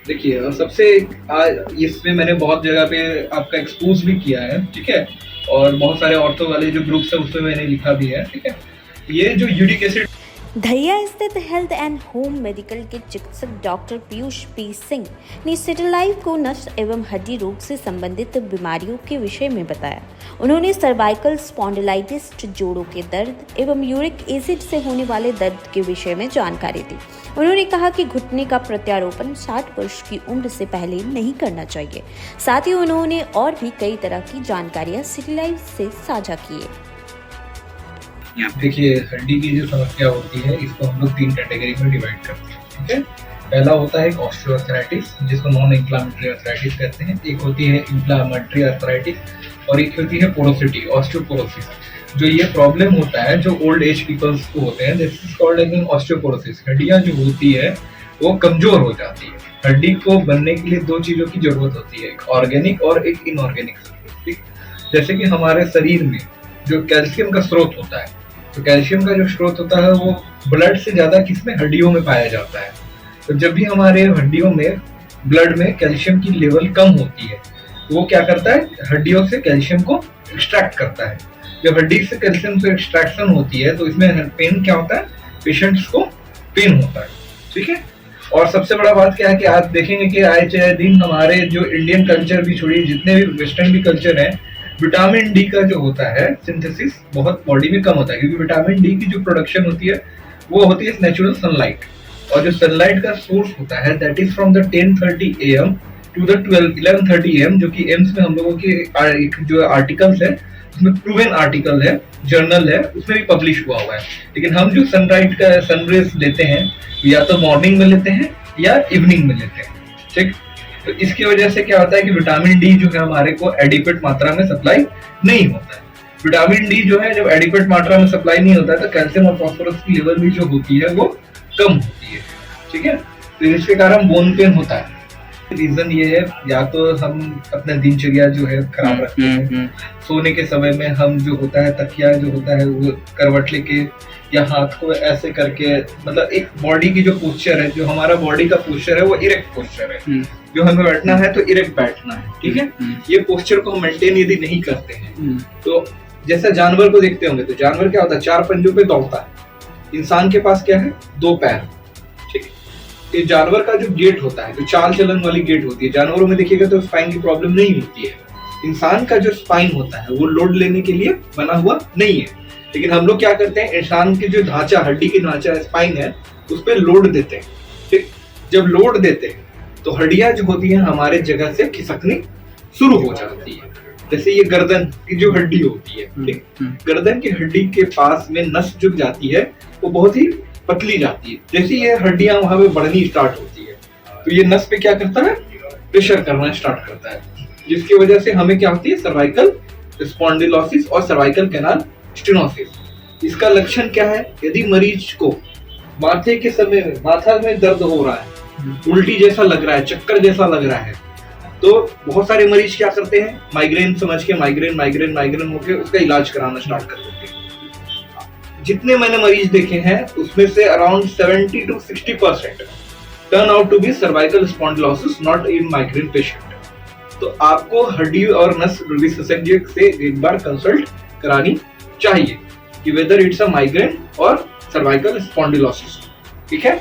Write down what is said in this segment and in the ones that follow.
देखिए सबसे इसमें मैंने बहुत जगह पे आपका एक्सपोज भी किया है, ठीक है, और बहुत सारे ऑर्थो वाले जो ग्रुप्स है उसमें मैंने लिखा भी है, ठीक है। ये जो यूरिक एसिड धैया स्थित हेल्थ एंड होम मेडिकल के चिकित्सक डॉक्टर पीयूष पी सिंह ने सिटी लाइव को नस एवं हड्डी रोग से संबंधित बीमारियों के विषय में बताया। उन्होंने सर्वाइकल स्पॉन्डिलाइटिस, जोड़ों के दर्द एवं यूरिक एसिड से होने वाले दर्द के विषय में जानकारी दी। उन्होंने कहा कि घुटने का प्रत्यारोपण 60 वर्ष की उम्र से पहले नहीं करना चाहिए। साथ ही उन्होंने और भी कई तरह की जानकारियां सिटी लाइव से साझा की है। देखिए हड्डी की जो समस्या होती है इसको हम लोग 3 कैटेगरी में डिवाइड करते हैं, ठीक है। पहला होता है ऑस्टियोआर्थराइटिस, जिसको नॉन इंफ्लेमेटरी अर्थराइटिस कहते हैं। एक होती है इंफ्लेमेटरी अर्थराइटिस और एक होती है पोरोसिटी, ऑस्टियोपोरोसिस। जो ये प्रॉब्लम होता है जो ओल्ड एज पीपल्स को होते हैं, this is called as osteoporosis. हड्डियां जो होती है वो कमजोर हो जाती है। हड्डी को बनने के लिए 2 चीजों की जरूरत होती है, एक ऑर्गेनिक और एक इनऑर्गेनिक। ठीक, जैसे कि हमारे शरीर में जो कैल्शियम का स्रोत होता है, तो कैल्शियम का जो स्रोत होता है वो ब्लड से ज्यादा किसमें, हड्डियों में पाया जाता है। तो जब भी हमारे हड्डियों में ब्लड में कैल्शियम की लेवल कम होती है तो वो क्या करता है, हड्डियों से कैल्शियम को एक्सट्रैक्ट करता है। जब हड्डी से कैल्शियम से एक्सट्रैक्शन होती है तो इसमें पेन क्या होता है, पेशेंट्स को पेन होता है, ठीक है। और सबसे बड़ा बात क्या है कि आप देखेंगे कि आए चाहे दिन हमारे जो इंडियन कल्चर भी छोड़िए, जितने भी वेस्टर्न भी कल्चर है, विटामिन डी का जो होता है सिंथेसिस बहुत बॉडी में कम होता है, क्योंकि विटामिन डी की जो प्रोडक्शन होती है वो होती है नेचुरल सनलाइट। और जो सनलाइट का सोर्स होता है that is from the 10:30 AM to the 11:30 AM, जो कि एम्स में हम लोगों के जो आर्टिकल्स है उसमें प्रूवन आर्टिकल है, जर्नल है, उसमें भी पब्लिश हुआ है। लेकिन हम जो सनराइज का सनरेज लेते हैं या तो मॉर्निंग में लेते हैं या इवनिंग में लेते हैं, ठीक। तो इसकी वजह से क्या होता है कि विटामिन डी जो है हमारे को एडिक्वेट मात्रा में सप्लाई नहीं होता है। विटामिन डी जो है जब एडिक्वेट मात्रा में सप्लाई नहीं होता है तो कैल्शियम और फास्फोरस की लेवल भी जो होती है वो कम होती है, ठीक है। तो इसके कारण बोन पेन होता है। रीजन ये है, या तो हम अपना दिनचर्या जो है खराब रखते हैं, सोने के समय में हम जो होता है तकिया जो होता है वो करवट लेके या हाथ को ऐसे करके, मतलब एक बॉडी की जो पोस्चर है, जो हमारा बॉडी का पोस्चर है वो इरेक्ट पोस्चर है। जो हमें बैठना है तो इरेक्ट बैठना है, ठीक है। ये पोस्चर को हम मेंटेन यदि नहीं करते हैं तो जैसा जानवर को देखते होंगे, तो जानवर क्या होता है, 4 पंजों पे दौड़ता है। इंसान के पास क्या है, 2 पैर, ठीक है। ये जानवर का जो गेट होता है, जो चाल चलन वाली गेट होती है, जानवरों में देखिएगा तो स्पाइन की प्रॉब्लम नहीं होती है। इंसान का जो स्पाइन होता है वो लोड लेने के लिए बना हुआ नहीं है। लेकिन हम लोग क्या करते हैं, इंसान की जो ढांचा, हड्डी की ढांचा स्पाइन है, उस पर लोड देते हैं, ठीक। जब लोड देते हैं तो हड्डियां जो होती है हमारे जगह से खिसकनी शुरू हो जाती है। जैसे ये गर्दन की जो हड्डी होती है, ठीक, गर्दन की हड्डी के पास में नस जो जाती है वो बहुत ही पतली जाती है। जैसे ये हड्डियां वहां पे बढ़नी स्टार्ट होती है तो ये नस पे क्या करता है, प्रेशर करना स्टार्ट करता है, जिसकी वजह से हमें क्या होती है, सर्वाइकल स्पॉन्डिलोसिस और सर्वाइकल कैनाल स्टेनोसिस। इसका लक्षण क्या है, यदि मरीज को माथे के समय में माथा में दर्द हो रहा है, उल्टी जैसा लग रहा है, चक्कर जैसा लग रहा है, तो बहुत सारे मरीज क्या करते हैं, माइग्रेन समझ के माइग्रेन होकर उसका इलाज कराना स्टार्ट कर देते हैं। जितने मैंने मरीज देखे हैं उसमें से around 70 to 60% turn out to be cervical spondylosis, not in migraine patient. तो आपको हड्डी और नस विशेषज्ञ से एक बार कंसल्ट करानी चाहिए कि वेदर इट्स अ माइग्रेन और सर्वाइकल स्पॉन्डिलोसिस, ठीक है।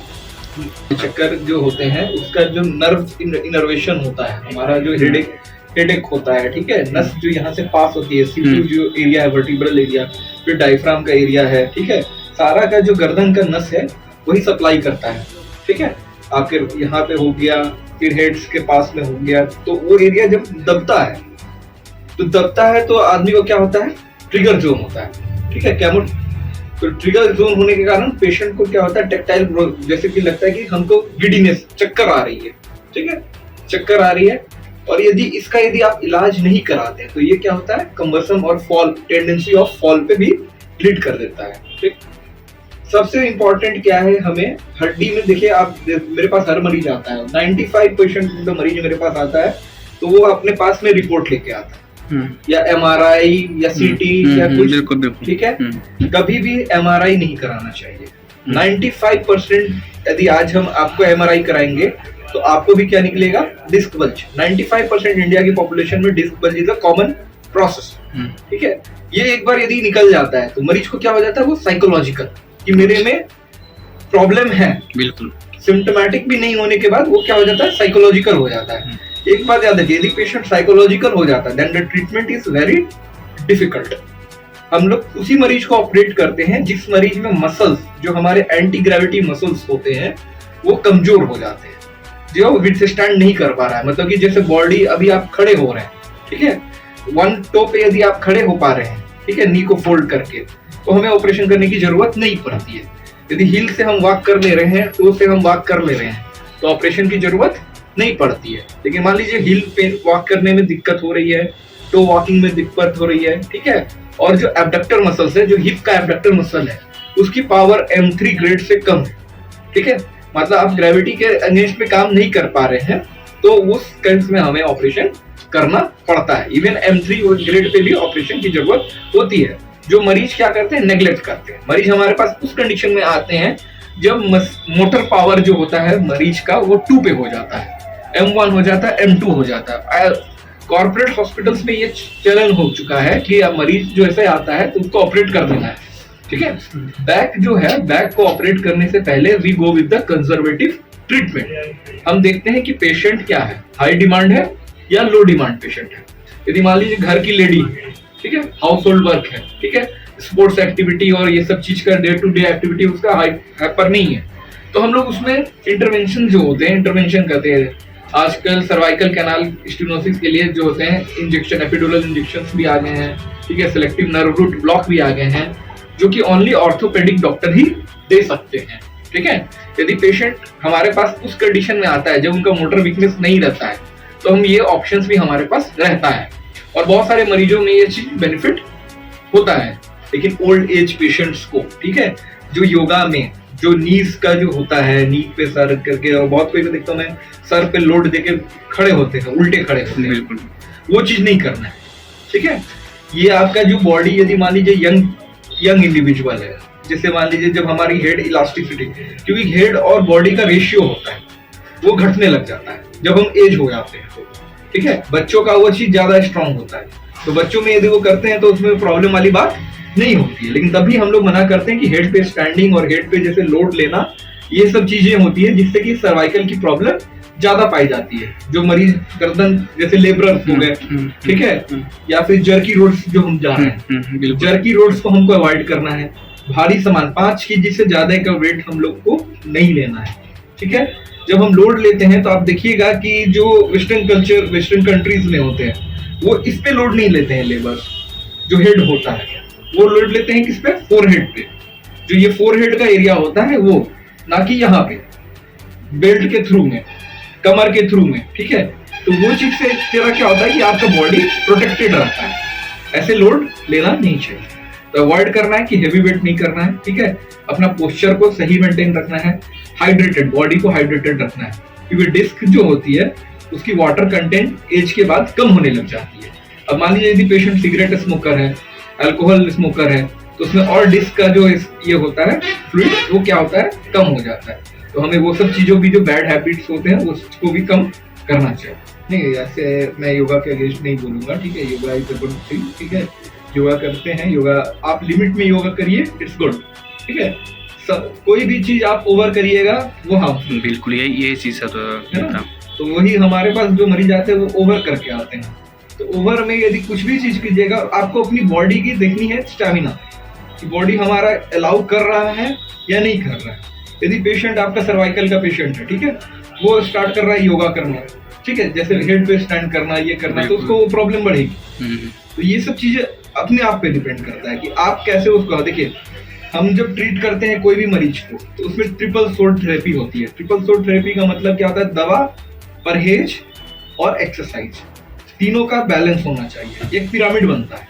चक्कर जो होते हैं उसका जो नर्व इनर्वेशन होता है, हमारा जो हेडेक होता है, ठीक है। नस जो यहाँ से पास होती है, सीपीयू जो एरिया है, वर्टिब्रल एरिया, फिर डायफ्राम का एरिया है, ठीक है। सारा का जो गर्दन का नस है वही सप्लाई करता है, ठीक है। आपके यहाँ पे हो गया, फिर हेड्स के पास में हो गया, तो वो एरिया जब दबता है तो आदमी को क्या होता है, ट्रिगर जोन होता है, ठीक है। कैमोट तो ट्रिगर जोन होने के कारण पेशेंट को क्या होता है, टेक्टाइल जैसे कि लगता है कि हमको गिडीनेस, चक्कर आ रही है, ठीक है, चक्कर आ रही है। और यदि आप इलाज नहीं कराते हैं तो ये क्या होता है, कंवर्सन और फॉल, टेंडेंसी ऑफ फॉल पे भी लीड कर देता है, ठीक। सबसे इंपॉर्टेंट क्या है, हमें हड्डी में देखिए, आप मेरे पास हर मरीज आता है, 95% जो मरीज मेरे पास आता है तो वो अपने पास में रिपोर्ट लेके आता है, या MRI या CT या कुछ, ठीक है। कभी भी MRI नहीं कराना चाहिए। 95% यदि आज हम आपको MRI कराएंगे तो आपको भी क्या निकलेगा, डिस्क बल्ज। 95% इंडिया की पॉपुलेशन में disc bulge is a common process, ठीक है। ये एक बार यदि निकल जाता है तो मरीज को क्या हो जाता है, वो साइकोलॉजिकल कि मेरे में प्रॉब्लम है, बिल्कुल सिम्टोमेटिक भी नहीं होने के बाद वो क्या हो जाता है, साइकोलॉजिकल हो जाता है। एक बात याद रखिए, यदि पेशेंट साइकोलॉजिकल हो जाता है then the treatment is very difficult. हम लोग उसी मरीज को ऑपरेट करते हैं जिस मरीज में मसल्स, जो हमारे एंटी ग्रेविटी मसल्स होते हैं, वो कमजोर हो जाते हैं, जो विथस्टैंड नहीं कर पा रहा है। मतलब कि जैसे बॉडी, अभी आप खड़े हो रहे हैं, ठीक है, वन टो पे यदि आप खड़े हो पा रहे हैं, ठीक है, नी को फोल्ड करके, तो हमें ऑपरेशन करने की जरूरत नहीं पड़ती है। यदि हील से हम वॉक कर ले रहे हैं, टो से हम वॉक कर ले रहे हैं, तो ऑपरेशन की जरूरत नहीं पड़ती है। लेकिन मान लीजिए हील पे वॉक करने में दिक्कत हो रही है, टो वॉकिंग में दिक्कत हो रही है, ठीक है, और जो एब्डक्टर मसल्स है, जो हिप का एब्डक्टर मसल है, उसकी पावर M3 ग्रेड से कम है, ठीक है, मतलब आप ग्रेविटी के अगेंस्ट में काम नहीं कर पा रहे हैं, तो उस केस में हमें ऑपरेशन करना पड़ता है। इवन M3 ग्रेड पे भी ऑपरेशन की जरूरत होती है। जो मरीज क्या करते हैं, नेग्लेक्ट करते हैं। मरीज हमारे पास उस कंडीशन में आते हैं जब मोटर पावर जो होता है मरीज का वो 2 पे हो जाता है, M1 हो जाता है, M2 हो जाता है। कॉर्पोरेट हॉस्पिटल्स में ये चलन हो चुका है कि अब मरीज जो ऐसे आता है तो उसको ऑपरेट कर देना है, ठीक है। बैक जो है, बैक को ऑपरेट करने से पहले we go with the conservative treatment. हम देखते हैं कि पेशेंट क्या है, हाई डिमांड है या लो डिमांड पेशेंट है। यदि मान लीजिए घर की लेडी, ठीक है, हाउस होल्ड वर्क है, ठीक है, स्पोर्ट्स एक्टिविटी और ये सब चीज का डे टू डे एक्टिविटी उसका हाइपर नहीं है, तो हम लोग उसमें इंटरवेंशन जो होते हैं, इंटरवेंशन करते हैं। आजकल सर्वाइकल कैनाल स्टेनोसिस के लिए जो होते हैं इंजेक्शन, एपिडुरल इंजेक्शंस भी आ गए हैं, ठीक है, सिलेक्टिव नर्व रूट ब्लॉक भी आ गए हैं, जो कि ओनली ऑर्थोपेडिक डॉक्टर ही दे सकते हैं, ठीक है। यदि पेशेंट हमारे पास उस कंडीशन में आता है जब उनका मोटर वीकनेस नहीं रहता है, तो हम ये ऑप्शंस भी हमारे पास रहता है, और बहुत सारे मरीजों में ये चीज बेनिफिट होता है। लेकिन ओल्ड एज पेशेंट्स को, ठीक है, जो योगा में जो नीज का जो होता है, नी पे सर करके, और बहुत कोई को देखता हूं मैं, सर पे लोड देके खड़े होते हैं, उल्टे खड़े होते हैं, बिल्कुल वो चीज नहीं करना है, ठीक है। ये आपका जो बॉडी, यदि मान लीजिए यंग इंडिविजुअल है, जैसे मान लीजिए जब हमारी हेड इलास्टिसिटी, क्योंकि हेड और बॉडी का रेशियो होता है वो घटने लग जाता है जब हम एज हो जाते हैं, तो ठीक है, बच्चों का वो चीज ज्यादा स्ट्रांग होता है, तो बच्चों में यदि वो करते हैं तो उसमें प्रॉब्लम वाली बात नहीं होती है। लेकिन तभी हम लोग मना करते हैं कि हेड पे स्टैंडिंग और हेड पे जैसे लोड लेना, ये सब चीजें होती है जिससे कि सर्वाइकल की प्रॉब्लम ज्यादा पाई जाती है। जो मरीज गर्दन जैसे लेबरर हो गए, ठीक है, या फिर जर्की रोड्स जो हम जा रहे हैं, जर्की रोड्स को हमको अवॉइड करना है। भारी सामान 5 kg से ज्यादा का वेट हम लोग को नहीं लेना है, ठीक है। जब हम लोड लेते हैं तो आप देखिएगा कि जो वेस्टर्न कल्चर, वेस्टर्न कंट्रीज में होते हैं, वो इस पे लोड नहीं लेते हैं लेबर्स, जो हेड होता है वो लोड लेते हैं किस पे, फोरहेड पे। जो ये फोरहेड का एरिया होता है वो, ना कि यहाँ पे बेल्ट के थ्रू में, कमर के थ्रू में, ठीक है। तो वो चीज से तेरा क्या होता है कि आपका बॉडी प्रोटेक्टेड रहता है, ऐसे लोड लेना नहीं चाहिए। तो अवॉइड करना है कि हेवी वेट नहीं करना है, ठीक है। अपना पोस्चर को सही मेंटेन रखना है, हाइड्रेटेड, बॉडी को हाइड्रेटेड रखना है, क्योंकि डिस्क जो होती है उसकी वाटर कंटेंट एज के बाद कम होने लग जाती है। अब मान लीजिए यदि पेशेंट सिगरेट स्मोकर है, अल्कोहल स्मोकर है, तो उसमें और डिस्क का जो ये होता है फ्लूइड, वो क्या होता है, कम हो जाता है। तो हमें वो सब चीजों भी, जो बैड हैबिट्स होते हैं, उसको भी कम करना चाहिए। नहीं, ऐसे मैं योगा के अगेंस्ट नहीं बोलूंगा, ठीक है, yoga is a good thing, ठीक है, योगा करते हैं, योगा आप लिमिट में योगा करिए, इट्स गुड, ठीक है। कोई भी चीज आप ओवर करिएगा वो हार्मफुल, बिल्कुल ये चीज है ना। तो वही हमारे पास जो मरीज आते हैं वो ओवर करके आते हैं। तो ओवर में यदि कुछ भी चीज कीजिएगा, आपको अपनी बॉडी की देखनी है स्टैमिना, कि बॉडी हमारा अलाउ कर रहा है या नहीं कर रहा है। यदि पेशेंट आपका सर्वाइकल का पेशेंट है, ठीक है, वो स्टार्ट कर रहा है योगा करना, ठीक है, जैसे हेड पे स्टैंड करना, ये करना, तो उसको प्रॉब्लम बढ़ेगी। तो ये सब चीजें अपने आप पे डिपेंड करता है कि आप कैसे उसको, देखिए हम जब ट्रीट करते हैं कोई भी मरीज को, तो उसमें ट्रिपल सोर्ट थेरेपी होती है। ट्रिपल सोर्ट थेरेपी का मतलब क्या होता है, दवा, परहेज और एक्सरसाइज, तीनों का बैलेंस होना चाहिए, एक पिरामिड बनता है।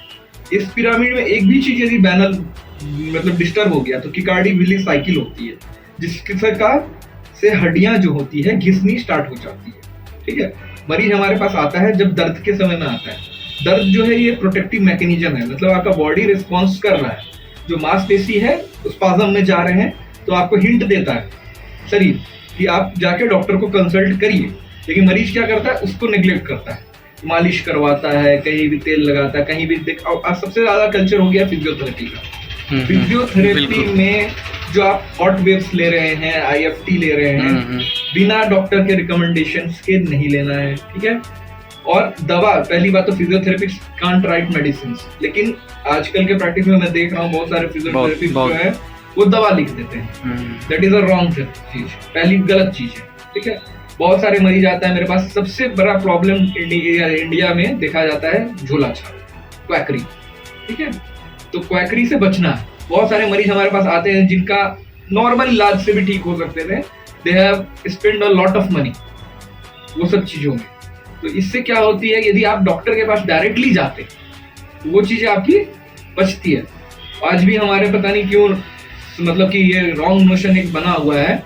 इस पिरामिड में एक भी चीज यदि बैनल मतलब डिस्टर्ब हो गया तो किकार्डी-विली साइकिल होती है, जिसके का से हड्डियां जो होती है घिसनी स्टार्ट हो जाती है, ठीक है। मरीज हमारे पास आता है जब दर्द के समय में आता है। दर्द जो है ये प्रोटेक्टिव मैकेनिज्म है, मतलब आपका बॉडी रिस्पॉन्स कर रहा है। जो मांसपेशी है उस स्पाज्म में जा रहे हैं तो आपको हिंट देता है शरीर कि आप जाके डॉक्टर को कंसल्ट करिए, लेकिन मरीज क्या करता है, उसको नेग्लेक्ट करता है, मालिश करवाता है, कहीं भी तेल लगाता है, कहीं भी सबसे ज्यादा कल्चर हो गया फिजियोथेरेपी का। फिजियोथेरेपी में जो आप हॉट वेव्स ले रहे हैं, IFT ले रहे हैं, बिना डॉक्टर के रिकमेंडेशंस के नहीं लेना है, ठीक है। और दवा, पहली बात तो फिजियोथेरेपिस्ट कांट राइट मेडिसिन, लेकिन आजकल के प्रैक्टिस में मैं देख रहा हूँ बहुत सारे फिजियोथेरेपिस्ट जो है वो दवा लिख देते हैं। दैट इज अ रॉन्ग चीज, पहली गलत चीज है, ठीक है। बहुत सारे मरीज आता है मेरे पास, सबसे बड़ा प्रॉब्लम इंडिया में देखा जाता है झोला छाप, क्वैकरी, ठीक है। तो क्वैकरी से बचना है। बहुत सारे मरीज हमारे पास आते हैं जिनका नॉर्मल इलाज से भी ठीक हो सकते थे, they have spend a lot of money वो सब चीजों में। तो इससे क्या होती है, यदि आप डॉक्टर के पास डायरेक्टली जाते तो वो चीजें आपकी बचती है। आज भी हमारे पता नहीं क्यों, मतलब कि ये रॉन्ग नोशन एक बना हुआ है।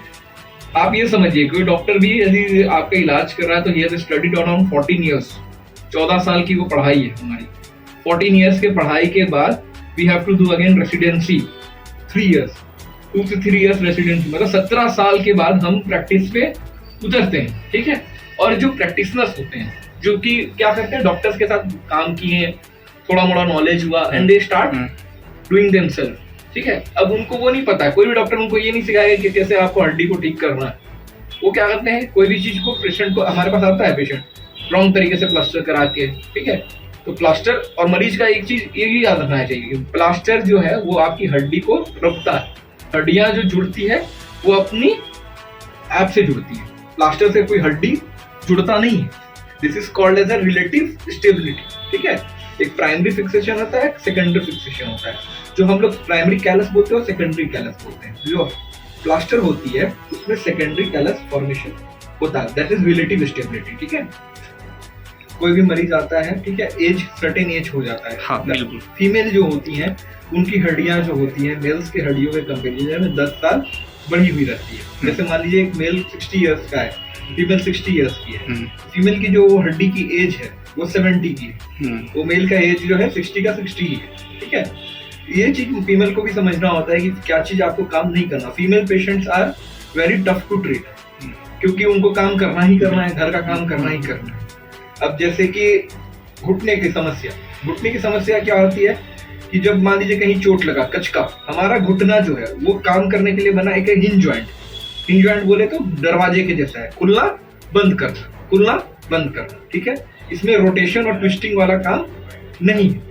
आप ये समझिए, कोई डॉक्टर भी यदि आपका इलाज कर रहा है तो he has studied around 14 years, 14 साल की वो पढ़ाई है हमारी। 14 ईयर्स के पढ़ाई के बाद we have to do again residency 3 years, 2 से 3 ईयर्स रेसिडेंसी, मतलब 17 साल के बाद हम प्रैक्टिस पे उतरते हैं, ठीक है। और जो प्रैक्टिशनर्स होते हैं, जो कि क्या करते हैं, डॉक्टर्स के साथ काम किए, थोड़ा मोड़ा नॉलेज हुआ, and they start doing themselves, ठीक है। अब उनको वो नहीं पता, कोई भी डॉक्टर उनको ये नहीं सिखाएगा कि कैसे आपको हड्डी को ठीक करना है। वो क्या करते हैं, कोई भी चीज को पेशेंट को, हमारे पास आता है पेशेंट रॉन्ग तरीके से प्लास्टर करा के, ठीक है। तो प्लास्टर और मरीज का एक चीज ये भी याद रखना चाहिए कि प्लास्टर जो है वो आपकी हड्डी को रोकता है। हड्डियां जो जुड़ती है वो अपनी आप से जुड़ती है, प्लास्टर से कोई हड्डी जुड़ता नहीं है। This is called as a relative stability, ठीक है। एक प्राइमरी फिक्सेशन होता है, सेकेंडरी फिक्सेशन होता है। जो हम लोग प्राइमरी कैलस बोलते हैं, सेकेंडरी कैलस बोलते हैं। जो प्लास्टर होती है उसमें सेकेंडरी कैलस फॉर्मेशन होता है, दैट इज रिलेटिव स्टेबिलिटी, ठीक है। कोई भी मरीज आता है, ठीक है, एज सर्टेन एज हो जाता है, हाँ, बिल्कुल। फीमेल जो होती हैं उनकी हड्डियां जो होती हैं मेल्स की हड्डियों के कंपेरिजन में 10 साल बढ़ी हुई रहती है। जैसे मान लीजिए एक मेल 60 ईयर्स का है, फीमेल 60 ईयर्स की है। फीमेल की जो हड्डी की एज है वो 70 की है, वो मेल का एज जो है 60 का 60 ही है, ठीक है। ये चीज फीमेल को भी समझना होता है कि क्या चीज आपको काम नहीं करना। Female patients are very tough to treat, क्योंकि उनको काम करना ही करना है, घर का काम करना ही करना है। अब जैसे कि घुटने की समस्या क्या होती है कि जब मान लीजिए कहीं चोट लगा, कचका, हमारा घुटना जो है वो काम करने के लिए बना एक हिंज जॉइंट। हिंज जॉइंट बोले तो दरवाजे के जैसा है, खुलना बंद करना, ठीक है। इसमें रोटेशन और ट्विस्टिंग वाला काम नहीं है।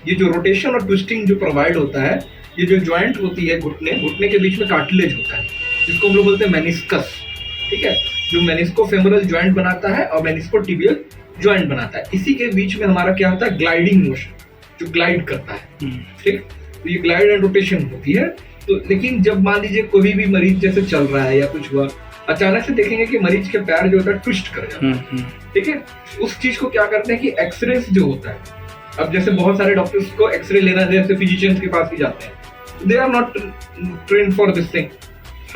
ये जो रोटेशन और ट्विस्टिंग जो प्रोवाइड होता है, ये जो जॉइंट होती है घुटने के बीच में कार्टिलेज होता है, जिसको हम लोग बोलते हैं मेनिस्कस, ठीक है, जो मेनिस्कोफेमोरल जॉइंट बनाता है और मेनिस्कोटिबियल जॉइंट बनाता है। इसी के बीच में हमारा क्या होता है, ग्लाइडिंग मोशन, जो ग्लाइड करता है, ठीक। तो ये ग्लाइड एंड रोटेशन होती है। तो लेकिन जब मान लीजिए कोई भी मरीज जैसे चल रहा है या कुछ हुआ, अचानक से देखेंगे कि मरीज के पैर जो होता है ट्विस्ट कर जाता है, ठीक है। उस चीज को क्या करते हैं कि एक्सरे जो होता है, अब जैसे बहुत सारे डॉक्टर्स को एक्सरे लेना, जैसे फिजिशियंस के पास भी जाते हैं, they are not train for this thing,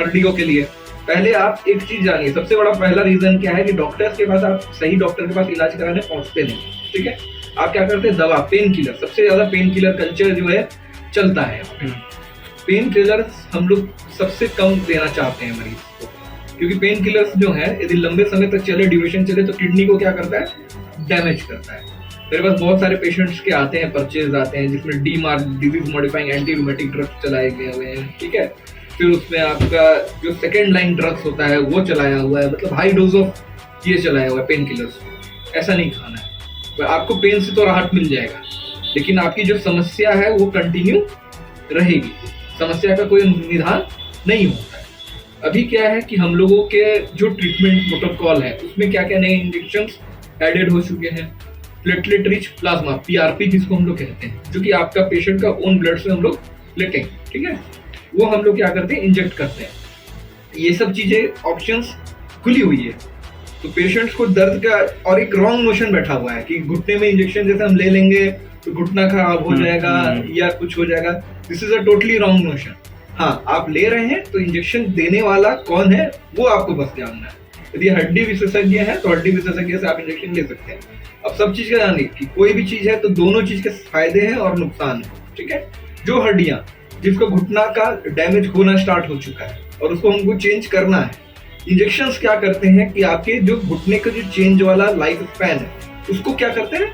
हड्डियों के लिए। पहले आप एक चीज जानिए, सबसे बड़ा पहला रीजन क्या है कि डॉक्टर्स के पास, आप सही डॉक्टर के पास इलाज कराने पहुंचते नहीं, ठीक है। आप क्या करते हैं, दवा, पेन किलर, सबसे ज्यादा पेन किलर कल्चर जो है चलता है। पेन किलर्स हम लोग सबसे कम देना चाहते हैं मरीज को, क्योंकि पेन किलर्स जो है यदि लंबे समय तक चले, ड्यूरेशन चले, तो किडनी को क्या करता है, डैमेज करता है। मेरे पास बहुत सारे पेशेंट्स के आते हैं, परचेज आते हैं, जिसमें DMARD disease modifying anti rheumatic drugs चलाए गए हुए हैं, ठीक है। फिर उसमें आपका जो सेकेंड लाइन ड्रग्स होता है वो चलाया हुआ है, मतलब हाई डोज ऑफ ये चलाया हुआ है पेन किलर्स। ऐसा नहीं खाना है, तो आपको पेन से तो राहत मिल जाएगा, लेकिन आपकी जो समस्या है वो कंटिन्यू रहेगी, समस्या का कोई निदान नहीं होता है। अभी क्या है कि हम लोगों के जो ट्रीटमेंट प्रोटोकॉल है उसमें क्या क्या नए इंजेक्शंस एडेड हो चुके हैं। प्लेटलेट रिच प्लाज्मा, PRP जिसको हम लोग कहते हैं, जो कि आपका पेशेंट का ओन ब्लड से हम लोग लेते हैं, ठीक है, वो हम लोग क्या करते हैं, इंजेक्ट करते हैं। ये सब चीजें ऑप्शंस खुली हुई है। तो पेशेंट्स को दर्द का और एक रॉन्ग नोशन बैठा हुआ है कि घुटने में इंजेक्शन जैसे हम ले लेंगे तो घुटना खराब हो जाएगा या कुछ हो जाएगा। This is a totally wrong notion. हाँ, आप ले रहे हैं तो इंजेक्शन देने वाला कौन है वो आपको बस जानना है। यदि हड्डी विशेषज्ञ है तो हड्डी विशेषज्ञ से आप इंजेक्शन ले सकते हैं। अब सब चीज का जानिए कि कोई भी चीज है तो दोनों चीज के फायदे हैं और नुकसान है, ठीक है। जो हड्डियां जिसको घुटना का डैमेज होना स्टार्ट हो चुका है और उसको हमको चेंज करना है, इंजेक्शंस क्या करते हैं कि आपके जो घुटने का जो चेंज वाला लाइफ स्पैन है उसको क्या करते हैं,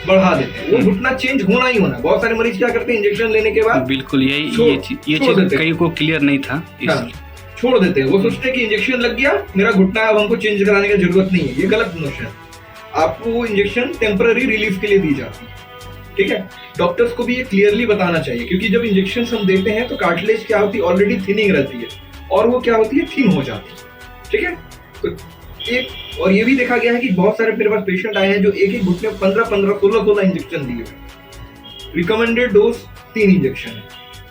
बढ़ा देते हैं। वो घुटना चेंज होना ही होना। बहुत सारे मरीज क्या करते हैं इंजेक्शन लेने के बाद बिल्कुल ये चीज कई को क्लियर नहीं था, छोड़ देते हैं। वो सोचते हैं कि इंजेक्शन लग गया, मेरा घुटना अब हमको चेंज कराने की जरूरत नहीं है। ये गलत नोशन है। आपको वो इंजेक्शन टेम्पररी रिलीफ के लिए दी जाती है, ठीक है। डॉक्टर्स को भी ये क्लियरली बताना चाहिए, क्योंकि जब इंजेक्शन हम देते हैं तो कार्टिलेज क्या होती है, ऑलरेडी थिनिंग रहती है और वो क्या होती है, थिन हो जाती है, ठीक है। तो एक और ये भी देखा गया है कि बहुत सारे मेरे पास पेशेंट आए हैं जो एक एक घुटने 15-15, 16-16 इंजेक्शन दिए। रिकमेंडेड डोज 3 इंजेक्शन है।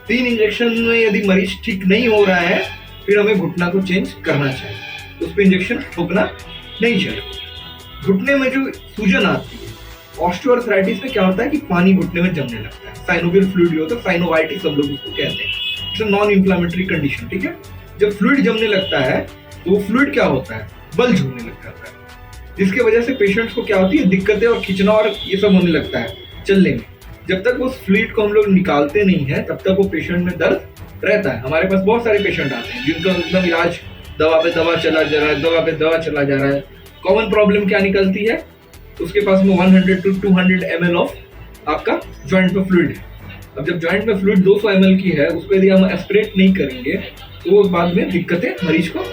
3 इंजेक्शन में यदि मरीज ठीक नहीं हो रहा है फिर हमें घुटना को चेंज करना चाहिए, उस पर इंजेक्शन ठोकना नहीं चाहिए। घुटने में जो सूजन आती है, ऑस्टियोआर्थराइटिस में क्या होता है कि पानी घुटने में जमने लगता है, साइनोवियल फ्लूइड होता है, साइनोवाइटिस हम लोग उसको कहते हैं। It's a non inflammatory condition, ठीक है। जब फ्लूइड जमने लगता है तो वो फ्लूइड क्या होता है, बल्ज होने लग जाता है, जिसकी वजह से पेशेंट्स को क्या होती है, दिक्कतें और खींचना और ये सब होने लगता है चलने में। जब तक उस फ्लूइड को हम लोग निकालते नहीं है तब तक वो पेशेंट में दर्द रहता है। हमारे पास बहुत सारे पेशेंट आते हैं जिनका एकदम इलाज दवा पे दवा चला जा रहा है, दवा पे दवा चला जा रहा है। कॉमन प्रॉब्लम क्या निकलती है, उसके पास में 100 to 200 ml ऑफ आपका जॉइंट में फ्लूइड है। अब जब जॉइंट में फ्लूइड 200 ml की है, उस पर यदि हम एस्पिरेट नहीं करेंगे तो वो बाद में दिक्कतें मरीज को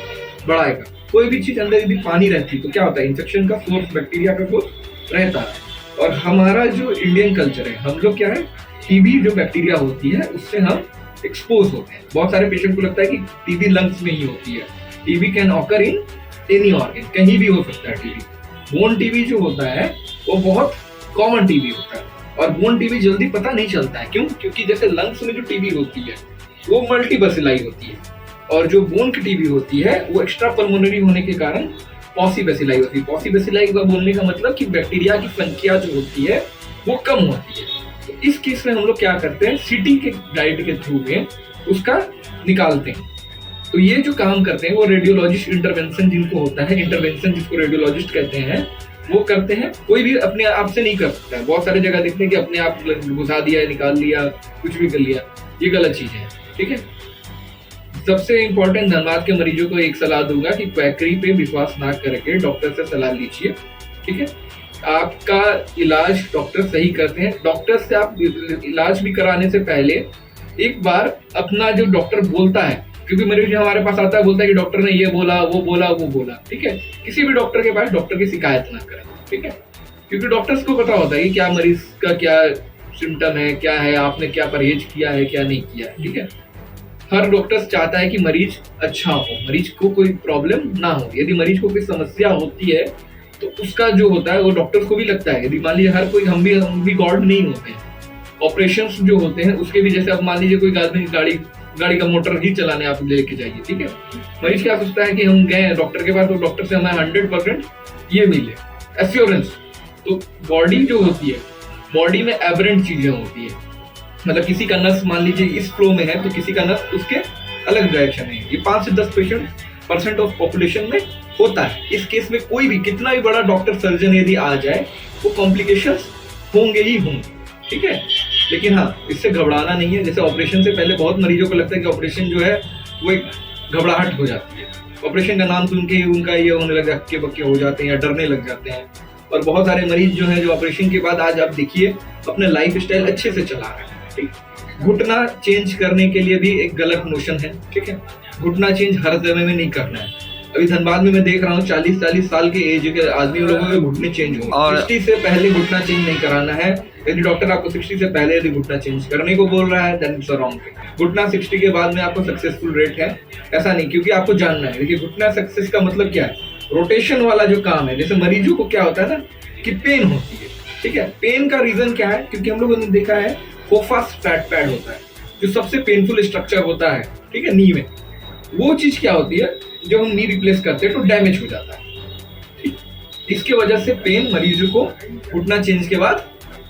बढ़ाएगा। कोई भी चीज अंदर यदि पानी रहती है तो क्या होता है, इन्फेक्शन का सोर्स, बैक्टीरिया का सोर्स रहता है। और हमारा जो इंडियन कल्चर है, हम लोग क्या है, टीबी जो बैक्टीरिया होती है उससे हम एक्सपोज होते हैं। बहुत सारे पेशेंट को लगता है कि टीबी लंग्स में ही होती है। TB can occur in any organ, कहीं भी हो सकता है टीबी। बोन टीबी जो होता है वो बहुत कॉमन टीबी होता है, और बोन टीबी जल्दी पता नहीं चलता है। क्यों? क्योंकि जैसे लंग्स में जो टीबी होती है वो मल्टीबैसिलाई होती है, और जो बोन की टीबी होती है वो एक्स्ट्रा पल्मोनरी होने के कारण पॉसीबैसिलाई होती है। पॉसीबैसिलाई का बोलने का मतलब कि बैक्टीरिया की संख्या जो होती है वो कम होती है। तो इस केस में हम लोग क्या करते हैं, सीटी के गाइड के थ्रू में उसका निकालते हैं। तो ये जो काम करते हैं वो रेडियोलॉजिस्ट इंटरवेंशन जिनको होता है, इंटरवेंशन जिसको रेडियोलॉजिस्ट कहते हैं, वो करते हैं। कोई भी अपने आप से नहीं कर सकता है। बहुत सारे जगह देखते हैं कि अपने आप घुसा दिया, निकाल लिया, कुछ भी कर लिया, ये गलत चीज है, ठीक है। सबसे इंपॉर्टेंट, धनबाद के मरीजों को एक सलाह दूंगा कि क्वैकरी पे विश्वास ना करके डॉक्टर से सलाह लीजिए, ठीक है। आपका इलाज डॉक्टर सही करते हैं। डॉक्टर से आप इलाज भी कराने से पहले एक बार अपना जो डॉक्टर बोलता है, क्योंकि मरीज हमारे पास आता है बोलता है कि डॉक्टर ने ये बोला, वो बोला, वो बोला, ठीक है। किसी भी डॉक्टर के पास डॉक्टर की शिकायत ना करें, ठीक है, क्योंकि डॉक्टर्स को पता होता है कि क्या मरीज का क्या सिम्टम है, क्या है, आपने क्या परहेज किया है, क्या नहीं किया है, ठीक है। हर डॉक्टर चाहता है कि मरीज अच्छा हो, मरीज को कोई प्रॉब्लम ना हो। यदि मरीज को कोई समस्या होती है तो उसका जो होता है वो डॉक्टर्स को भी लगता है। यदि मान लीजिए हर कोई, हम भी गॉड नहीं होते हैं। ऑपरेशंस जो होते हैं उसके भी, जैसे अब मान लीजिए कोई गाड़ी का मोटर ही चलाने आप लेके जाइए, ठीक है। मरीज क्या सोचता है कि हम गए डॉक्टर के पास तो डॉक्टर से हमें 100% ये मिले एश्योरेंस। तो बॉडी जो होती है, बॉडी में एबरेंट चीजें होती है, मतलब किसी का नस मान लीजिए इस फ्लो में है तो किसी का नस उसके अलग डायरेक्शन में। ये 5 से 10% ऑफ पॉपुलेशन में होता है। इस केस में कोई भी, कितना भी बड़ा डॉक्टर सर्जन यदि आ जाए वो कॉम्प्लिकेशंस होंगे ही होंगे, ठीक है। लेकिन हाँ, इससे घबराना नहीं है। जैसे ऑपरेशन से पहले बहुत मरीजों को लगता है कि ऑपरेशन जो है वो एक घबराहट हो जाती है। ऑपरेशन का नाम सुन के उनका ये होने लग जाता है, हक्के बक्के हो जाते हैं या डरने लग जाते हैं। और बहुत सारे मरीज जो है जो ऑपरेशन के बाद आज आप देखिए अपने लाइफ स्टाइल अच्छे से चला रहे हैं, ठीक। घुटना चेंज करने के लिए भी एक गलत नोशन है, ठीक है। घुटना चेंज हर समय में नहीं करना है। अभी धनबाद में मैं देख रहा हूँ 40 साल के एज के आदमी लोगों के घुटने चेंज हो, और 60 से पहले घुटना चेंज नहीं कराना है। यदि डॉक्टर आपको 60 से पहले यदि घुटना चेंज करने को बोल रहा है देन इट्स रॉन्ग। घुटना 60 के बाद में आपको सक्सेसफुल रेट है, ऐसा नहीं, क्योंकि आपको जानना है। देखिए घुटना सक्सेस का मतलब क्या है, रोटेशन वाला जो काम है। जैसे मरीजों को क्या होता है ना कि पेन होती है, ठीक है। पेन का रीजन क्या है, क्योंकि हम लोगों ने देखा है फोफास फ्लैट पैड होता है जो सबसे पेनफुल स्ट्रक्चर होता है, ठीक है, नी में। वो चीज क्या होती है, जब हम नी रिप्लेस करते हैं तो डैमेज हो जाता है। इसके वजह से पेन मरीजों को घुटना चेंज के बाद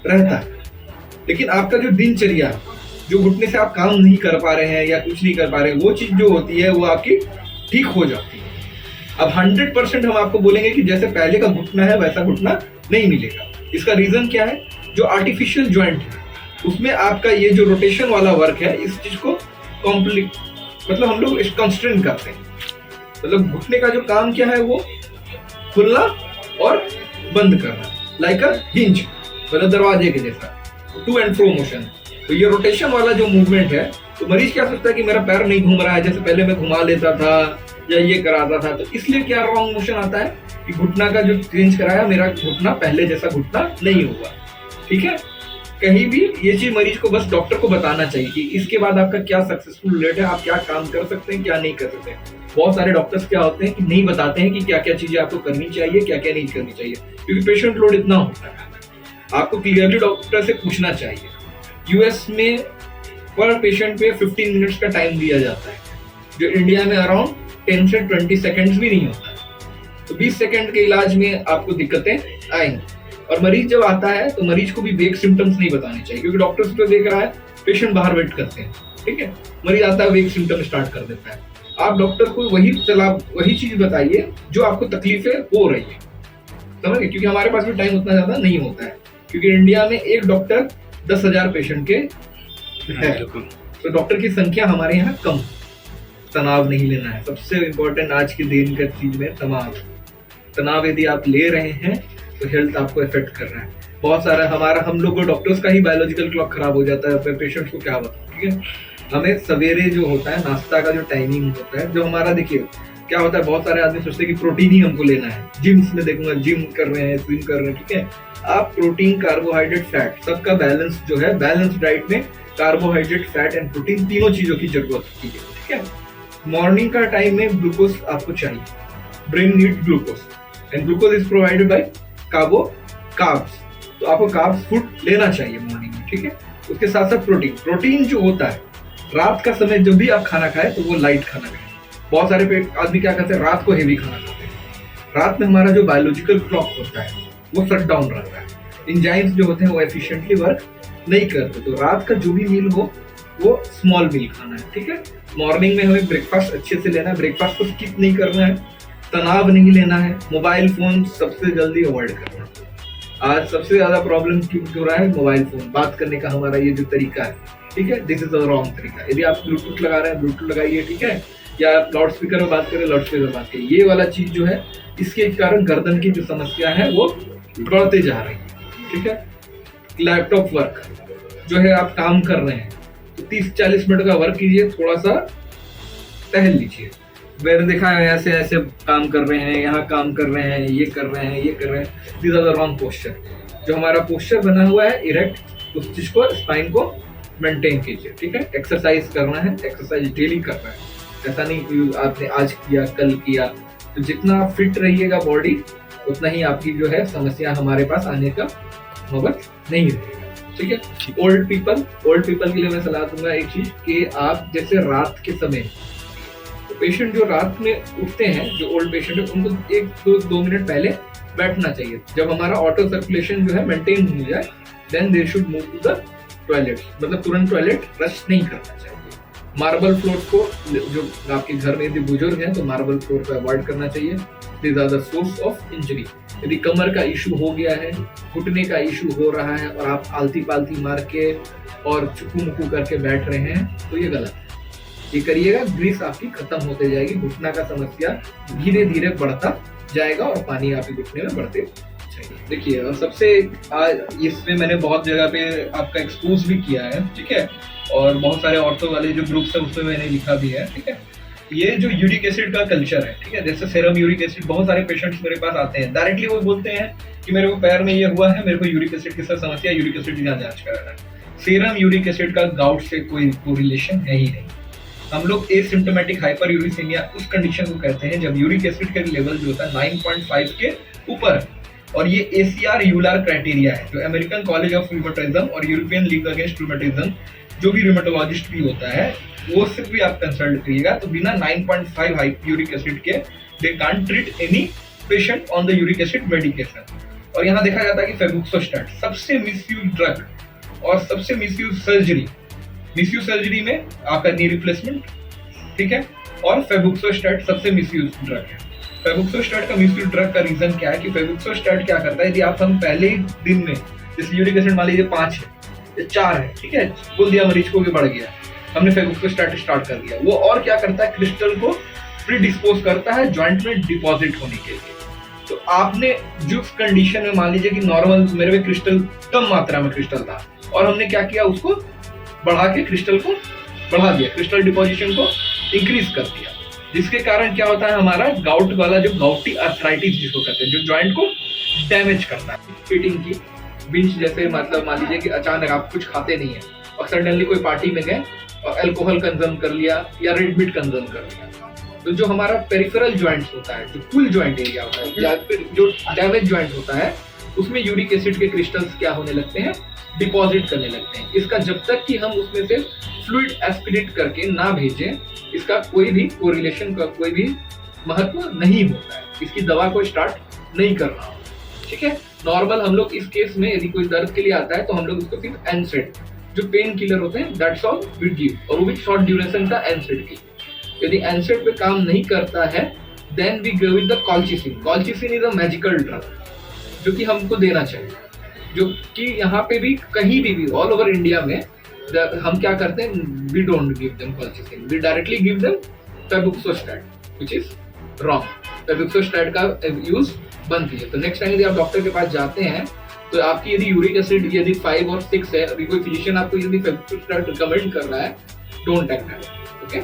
रहता है। लेकिन आपका जो दिनचर्या, जो घुटने से आप काम नहीं कर पा रहे हैं या कुछ नहीं कर पा रहे हैं, वो चीज जो होती है वो आपकी ठीक हो जाती है। अब 100% हम आपको बोलेंगे कि जैसे पहले का घुटना है वैसा घुटना नहीं मिलेगा। इसका रीजन क्या है, जो आर्टिफिशियल ज्वाइंट है उसमें आपका ये जो रोटेशन वाला वर्क है, इस चीज को मतलब हम लोग कंस्ट्रेन करते हैं। मतलब घुटने का जो काम क्या है, वो खुलना और बंद करना, लाइक अ हिंज, मतलब दरवाजे के जैसा, टू एंड फ्रो मोशन। तो ये रोटेशन वाला जो मूवमेंट है, तो मरीज क्या सोचता है कि मेरा पैर नहीं घूम रहा है जैसे पहले मैं घुमा लेता था या ये कराता था, तो इसलिए क्या रॉन्ग मोशन आता है कि घुटना का जो चेंज कराया, मेरा घुटना पहले जैसा घुटना नहीं हुआ। ठीक है, कहीं भी ये चीज मरीज को बस डॉक्टर को बताना चाहिए कि इसके बाद आपका क्या सक्सेसफुल रेट है, आप क्या काम कर सकते हैं, क्या नहीं कर सकते। बहुत सारे डॉक्टर्स क्या होते हैं कि नहीं बताते हैं कि क्या क्या चीजें आपको करनी चाहिए, क्या क्या नहीं करनी चाहिए, क्योंकि पेशेंट लोड इतना होता है। आपको क्लियरली डॉक्टर से पूछना चाहिए। यूएस में पर पेशेंट पे 15 मिनट्स का टाइम दिया जाता है, जो इंडिया में अराउंड 10 से 20 सेकेंड्स भी नहीं होता है। तो 20 सेकेंड के इलाज में आपको दिक्कतें आएंगी। और मरीज जब आता है तो मरीज को भी वेग सिम्टम्स नहीं बताने चाहिए, क्योंकि डॉक्टर्स तो देख रहा है, पेशेंट बाहर वेट करते हैं। ठीक है, मरीज आता है, वेग सिम्टम स्टार्ट कर देता है। आप डॉक्टर को वही चीज बताइए जो आपको तकलीफें हो रही है, समझ गए? क्योंकि हमारे पास भी टाइम उतना ज्यादा नहीं होता है, क्योंकि इंडिया में एक डॉक्टर 10,000 पेशेंट के है, तो डॉक्टर की संख्या हमारे यहाँ कम। तनाव नहीं लेना है, सबसे इम्पोर्टेंट आज के दिन का चीज में तनाव यदि आप ले रहे हैं तो हेल्थ आपको इफेक्ट कर रहा है। बहुत सारा हम लोग को डॉक्टर्स का ही बायोलॉजिकल क्लॉक खराब हो जाता है, पेशेंट्स को क्या बताऊं। ठीक है, हमें सवेरे जो होता है नाश्ता का जो टाइमिंग होता है, जो हमारा देखिए क्या होता है, बहुत सारे आदमी सोचते हैं कि प्रोटीन ही हमको लेना है। जिम्स में देखूंगा, जिम कर रहे हैं, स्विम कर रहे हैं, ठीक है, आप प्रोटीन, कार्बोहाइड्रेट, फैट, सबका बैलेंस जो है, बैलेंस डाइट में कार्बोहाइड्रेट, फैट एंड प्रोटीन तीनों चीजों की जरूरत होती है। ठीक है, मॉर्निंग का टाइम में ग्लूकोज आपको चाहिए, brain need glucose and glucose is provided by carbs. तो आपको कार्ब्स फूड लेना चाहिए मॉर्निंग में। ठीक है, उसके साथ साथ प्रोटीन जो होता है, रात का समय जब भी आप खाना खाएं तो वो लाइट खाना खाएं। बहुत सारे आदमी क्या करते हैं, रात को हेवी खाना खाते हैं। रात में हमारा जो बायोलॉजिकल क्लॉक होता है वो शट डाउन रहता है, एंजाइम्स जो होते हैं वो एफिशिएंटली वर्क नहीं करते। तो रात का जो भी मील हो वो स्मॉल मील खाना है। ठीक है, मॉर्निंग में हमें ब्रेकफास्ट अच्छे से लेना है, ब्रेकफास्ट को स्किप नहीं करना है, तनाव नहीं लेना है, मोबाइल फोन सबसे जल्दी अवॉइड करना है। आज सबसे ज्यादा प्रॉब्लम क्यों हो रहा है, मोबाइल फोन बात करने का हमारा ये जो तरीका है, ठीक है, दिस इज अ रॉन्ग तरीका। यदि आप ब्लूटूथ लगा रहे हैं, ब्लूटूथ लगाइए, ठीक है, या आप लाउड स्पीकर में बात करें, लाउड स्पीकर में बात करिए। ये वाला चीज जो है, इसके कारण गर्दन की जो समस्या है वो बढ़ते जा रही है। ठीक है, लैपटॉप वर्क जो है, आप काम कर रहे हैं तो 30-40 मिनट का वर्क कीजिए, थोड़ा सा टहल लीजिए। मैंने देखा है ऐसे ऐसे काम कर रहे हैं, यहाँ काम कर रहे हैं, ये कर रहे हैं, ये कर रहे हैं, this are the wrong posture. जो हमारा पोस्चर बना हुआ है इरेक्ट, उस चीज को, स्पाइन को मेंटेन कीजिए। ठीक है, एक्सरसाइज करना है, एक्सरसाइज डेली करना है, ऐसा नहीं कि आपने आज किया कल किया। तो जितना फिट रहिएगा बॉडी, उतना ही आपकी जो है समस्या हमारे पास आने का नौबत नहीं रहेगा। ठीक है, ओल्ड पीपल के लिए मैं सलाह दूंगा एक चीज कि आप जैसे रात के समय, तो पेशेंट जो रात में उठते हैं, जो ओल्ड पेशेंट है, उनको 1-2 मिनट पहले बैठना चाहिए। जब हमारा ऑटो सर्कुलेशन जो है मेंटेन हो जाए, then they should move to the toilet, मतलब तुरंत टॉयलेट रश नहीं करना चाहिए। मार्बल फ्लोर को, जो आपके घर में यदि बुजुर्ग हैं तो मार्बल फ्लोर को अवॉइड करना चाहिए। This are the source of injury. यदि कमर का इशू हो गया है, घुटने का इशू हो रहा है और आप आलती पालती मार के और चुकू मुकू करके बैठ रहे हैं, तो ये गलत है। ये करिएगा, ग्रीस आपकी खत्म होते जाएगी, घुटना का समस्या धीरे धीरे बढ़ता जाएगा और पानी आपके घुटने में बढ़ते जाएगी। देखिए, और सबसे इसमें मैंने बहुत जगह पे आपका एक्सपोज भी किया है, ठीक है, और बहुत सारे ऑर्थो वाले जो ग्रुप्स है उसमें मैंने लिखा भी है। ठीक है, ये जो यूरिक एसिड का कल्चर है, ठीक है, जैसे सेरम यूरिक एसिड, बहुत सारे पेशेंट्स मेरे पास आते हैं, डायरेक्टली वो बोलते हैं कि मेरे को पैर में ये हुआ है, मेरे को यूरिक एसिड की समस्या, यूरिक एसिड की जांच कराना है। सेरम यूरिक एसिड का गाउट से कोई कोरिलेशन है ही नहीं। हम लोग एसिम्प्टोमेटिक हाइपरयूरिसीमिया उस कंडीशन को कहते हैं जब यूरिक एसिड का लेवल जो होता है 9.5 के ऊपर, और ये ACR यूलर क्राइटेरिया है, जो अमेरिकन कॉलेज ऑफ रूमेटोलॉजी और यूरोपियन लीग अगेंस्ट रूमेटिज्म, जो भी रूमेटोलॉजिस्ट भी होता है, वो सिर्फ भी आप कंसल्ट करिएगा, तो बिना 9.5 हाई यूरिक एसिड के they can't treat any patient on the uric acid medication. और यहाँ देखा जाता है कि फेबुक्सोस्टैट सबसे मिसयूज ड्रग और सबसे मिसयूज सर्जरी में आपका नी रिप्लेसमेंट, ठीक है, और फेबुक्सोस्टैट सबसे मिसयूज ड्रग है। फेबुक्सोस्टैट का मिसयूज ड्रग का रीजन क्या है कि फेबुक्सोस्टैट क्या करता है, यदि आप हम पहले ही दिन में, जैसे यूरिक एसिड मान लीजिए 5 है या 4 है, ठीक है, बोल दिया मरीज को कि बढ़ गया, हमने फेबुक्सोस्टैट स्टार्ट कर दिया, वो और क्या करता है, क्रिस्टल को प्रीडिस्पोज करता है जॉइंट में डिपॉजिट होने के लिए। तो आपने जिस कंडीशन में, मान लीजिए कि नॉर्मल मेरे में क्रिस्टल, कम मात्रा में क्रिस्टल था, और हमने क्या किया, उसको बढ़ा के क्रिस्टल को बढ़ा दिया, क्रिस्टल डिपोजिशन को इंक्रीज कर दिया, जिसके कारण क्या होता है, हमारा गाउट वाला जो गाउटी अर्थराइटिस जिसको कहते हैं, जो जॉइंट को डैमेज करता है। फिटिंग की बिंच जैसे, मतलब मान लीजिए कि अचानक आप कुछ खाते नहीं है और सडनली कोई पार्टी में गए और अल्कोहल कंज्यूम कर लिया या रेड मीट कंज्यूम कर लिया, तो जो हमारा पेरिफेरल जॉइंट्स होता है, जो फुल जॉइंट एरिया होता है, या फिर जो डैमेज जॉइंट होता है, उसमें यूरिक एसिड के क्रिस्टल्स क्या होने लगते हैं, डिपॉजिट करने लगते हैं। इसका जब तक कि हम उसमें से फ्लूइड एस्पिरेट करके ना भेजें, इसका कोई भी कोरिलेशन का कोई भी महत्व नहीं होता है, इसकी दवा को स्टार्ट नहीं करना होता। ठीक है, नॉर्मल हम लोग इस केस में यदि कोई दर्द के लिए आता है तो हम लोग उसको सिर्फ एनसेड, जो पेन किलर होते हैं, दैट्स ऑल वी गिव, और वो भी शॉर्ट ड्यूरेशन का एनसेड की। यदि एनसेड पे काम नहीं करता है, then we go with the colchicine. Colchicine is a magical drug जो कि हमको देना चाहिए, जो कि यहाँ पे भी कहीं भी ऑल ओवर इंडिया में हम क्या करते हैं, we don't give them colchicine, we directly give them febuxostat, which is wrong. Febuxostat का यूज बंद कीजिए। तो नेक्स्ट टाइम यदि आप डॉक्टर के पास जाते हैं तो आपकी यदि यूरिक एसिड यदि 5 और 6 है, अभी कोई फिजिशियन आपको यदि फेबुक्सोस्टैट रिकमेंड कर रहा है, डोंट टेक दैट। ओके।